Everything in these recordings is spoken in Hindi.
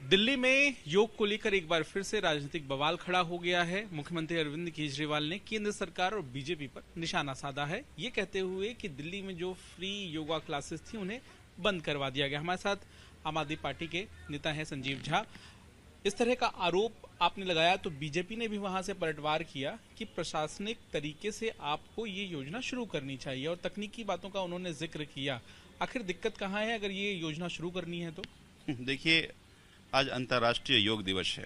दिल्ली में योग को लेकर एक बार फिर से राजनीतिक बवाल खड़ा हो गया है। मुख्यमंत्री अरविंद केजरीवाल ने केंद्र सरकार और बीजेपी पर निशाना साधा है, ये कहते हुए कि दिल्ली में जो फ्री योगा क्लासेस थी उन्हें बंद करवा दिया गया। हमारे साथ आम आदमी पार्टी के नेता हैं संजीव झा। इस तरह का आरोप आपने लगाया तो बीजेपी ने भी वहां से पलटवार किया कि प्रशासनिक तरीके से आपको ये योजना शुरू करनी चाहिए और तकनीकी बातों का उन्होंने जिक्र किया। आखिर दिक्कत कहाँ है अगर ये योजना शुरू करनी है तो? देखिए, आज अंतर्राष्ट्रीय योग दिवस है।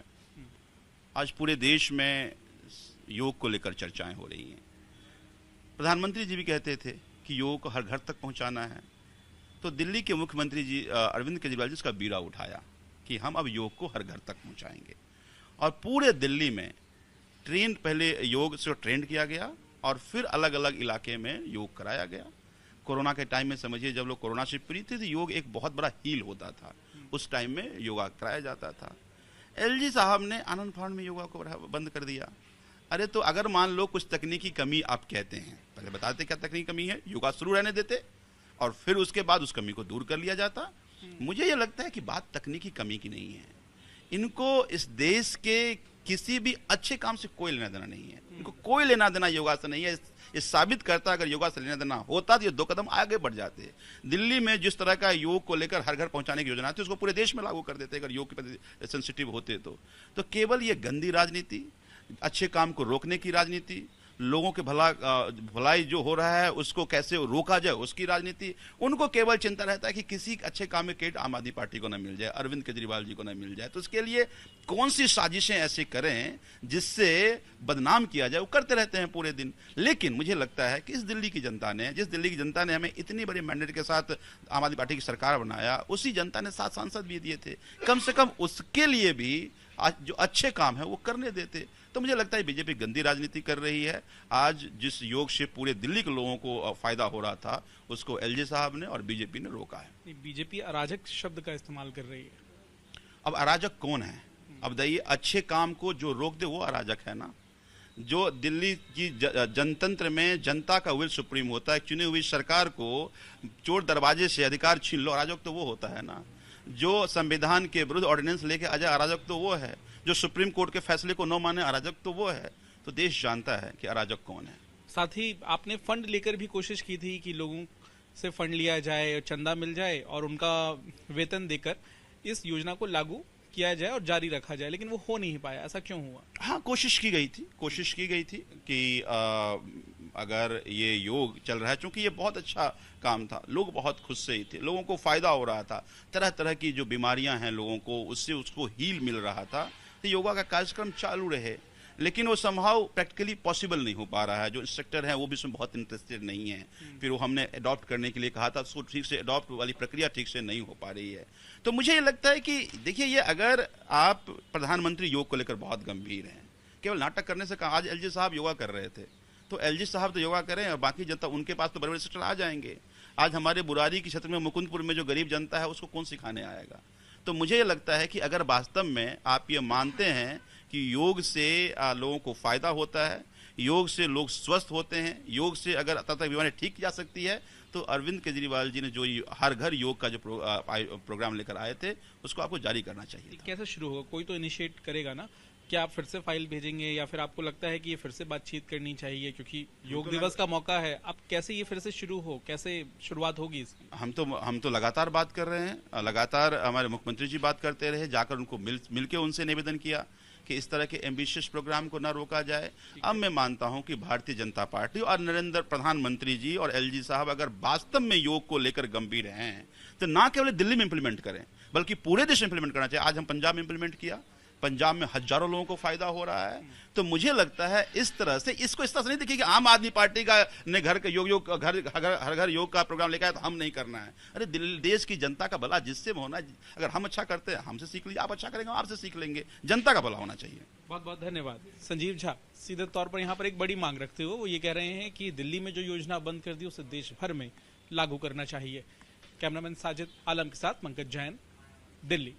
आज पूरे देश में योग को लेकर चर्चाएं हो रही हैं। प्रधानमंत्री जी भी कहते थे कि योग को हर घर तक पहुंचाना है, तो दिल्ली के मुख्यमंत्री जी अरविंद केजरीवाल जी इसका बीड़ा उठाया कि हम अब योग को हर घर तक पहुंचाएंगे। और पूरे दिल्ली में पहले योग से ट्रेंड किया गया और फिर अलग अलग इलाके में योग कराया गया। कोरोना के टाइम में समझिए, जब लोग कोरोना से पीड़ित थे तो योग एक बहुत बड़ा हील होता था, उस टाइम में योगा कराया जाता था। एलजी साहब ने आनंद फानंद में योगा को बंद कर दिया। अरे तो अगर मान लो कुछ तकनीकी कमी आप कहते हैं, पहले बताते क्या तकनीकी कमी है, योगा शुरू रहने देते और फिर उसके बाद उस कमी को दूर कर लिया जाता। मुझे ये लगता है कि बात तकनीकी कमी की नहीं है। इनको इस देश के किसी भी अच्छे काम से कोई लेना देना नहीं है। इनको कोई लेना देना योगा से नहीं है। ये साबित करता है अगर योगा से लेना देना होता तो ये 2 कदम आगे बढ़ जाते। दिल्ली में जिस तरह का योग को लेकर हर घर पहुंचाने की योजना थी, उसको पूरे देश में लागू कर देते अगर योग के प्रति सेंसिटिव होते तो केवल ये गंदी राजनीति, अच्छे काम को रोकने की राजनीति, लोगों के भलाई जो हो रहा है उसको कैसे रोका जाए उसकी राजनीति, उनको केवल चिंता रहता है कि किसी अच्छे काम में क्रेडिट आम आदमी पार्टी को न मिल जाए, अरविंद केजरीवाल जी को न मिल जाए। तो उसके लिए कौन सी साजिशें ऐसी करें जिससे बदनाम किया जाए, वो करते रहते हैं पूरे दिन। लेकिन मुझे लगता है कि जिस दिल्ली की जनता ने हमें इतनी बड़ी मैंडेट के साथ आम आदमी पार्टी की सरकार बनाया, उसी जनता ने 7 सांसद भी दिए थे। कम से कम उसके लिए भी जो अच्छे काम है वो करने देते। तो मुझे लगता है बीजेपी गंदी राजनीति कर रही है। आज जिस योग से पूरे दिल्ली के लोगों को फायदा हो रहा था, उसको एलजी साहब ने और बीजेपी ने रोका है। बीजेपी अराजक शब्द का इस्तेमाल कर रही है। अब अराजक कौन है? अब देखिए, अच्छे काम को जो रोक दे वो अराजक है ना। जो दिल्ली की जनतंत्र में जनता का विल सुप्रीम होता है, चुनी हुई सरकार को चोर दरवाजे से अधिकार छीन लो, अराजक तो वो होता है ना। जो संविधान के विरुद्ध ऑर्डिनेंस लेके आ जाए, अराजक तो वो है। जो सुप्रीम कोर्ट के फैसले को न माने, अराजक तो वो है। तो देश जानता है कि अराजक कौन है। साथ ही आपने फंड लेकर भी कोशिश की थी कि लोगों से फंड लिया जाए, चंदा मिल जाए और उनका वेतन देकर इस योजना को लागू किया जाए और जारी रखा जाए, लेकिन वो हो नहीं पाया। ऐसा क्यों हुआ? हाँ, कोशिश की गई थी कि अगर ये योग चल रहा है, चूंकि ये बहुत अच्छा काम था, लोग बहुत खुश से ही थे, लोगों को फायदा हो रहा था, तरह तरह की जो बीमारियां हैं लोगों को, उससे उसको हील मिल रहा था, तो योगा का कार्यक्रम चालू रहे। लेकिन वो समहाउ प्रैक्टिकली पॉसिबल नहीं हो पा रहा है। जो इंस्ट्रक्टर हैं वो भी इसमें बहुत इंटरेस्टेड नहीं है। फिर वो हमने अडॉप्ट करने के लिए कहा था, उसको ठीक से अडॉप्ट वाली प्रक्रिया ठीक से नहीं हो पा रही है। तो मुझे ये लगता है कि देखिए, ये अगर आप प्रधानमंत्री योग को लेकर बहुत गंभीर हैं, केवल नाटक करने से कहा। आज एलजी साहब योगा कर रहे थे, तो एलजी साहब तो योगा करें और बाकी जनता, उनके पास तो बड़े बड़े सेक्टर आ जाएंगे। आज हमारे बुरारी के क्षेत्र में, मुकुंदपुर में जो गरीब जनता है, उसको कौन सिखाने आएगा? तो मुझे ये लगता है कि अगर वास्तव में आप ये मानते हैं कि योग से लोगों को फायदा होता है, योग से लोग स्वस्थ होते हैं, योग से अगर तक बीमारी ठीक की जा सकती है, तो अरविंद केजरीवाल जी ने जो हर घर योग का जो प्रोग्राम लेकर आए थे, उसको आपको जारी करना चाहिए था। कैसे शुरू होगा? कोई तो इनिशिएट करेगा ना। क्या आप फिर से फाइल भेजेंगे या फिर आपको लगता है कि ये फिर से बातचीत करनी चाहिए, क्योंकि योग दिवस का मौका है? अब कैसे ये फिर से शुरू हो, कैसे शुरुआत होगी इसकी? हम तो लगातार बात कर रहे हैं, लगातार हमारे मुख्यमंत्री जी बात करते रहे, जाकर उनको मिल के उनसे निवेदन किया कि इस तरह के एम्बिशियस प्रोग्राम को ना रोका जाए। अब मैं मानता हूं कि भारतीय जनता पार्टी और नरेंद्र प्रधानमंत्री जी और एलजी साहब अगर वास्तव में योग को लेकर गंभीर हैं, तो ना केवल दिल्ली में इंप्लीमेंट करें, बल्कि पूरे देश में इंप्लीमेंट करना चाहिए। आज हम पंजाब में इंप्लीमेंट किया, पंजाब में हजारों लोगों को फायदा हो रहा है। तो मुझे लगता है इस तरह से, इसको इस तरह से नहीं देखिए कि आम आदमी पार्टी का ने घर के हर घर योग का प्रोग्राम लेकर आया तो हम नहीं करना है। अरे देश की जनता का भला जिससे होना, अगर हम अच्छा करते हैं हमसे सीख लीजिए, आप अच्छा करेंगे आपसे सीख लेंगे। जनता का भला होना चाहिए। बहुत बहुत धन्यवाद। संजीव झा सीधे तौर पर यहाँ पर एक बड़ी मांग रखते हुए वो ये कह रहे हैं कि दिल्ली में जो योजना बंद कर दी उसे देश भर में लागू करना चाहिए। कैमरामैन साजिद आलम के साथ पंकज जैन, दिल्ली।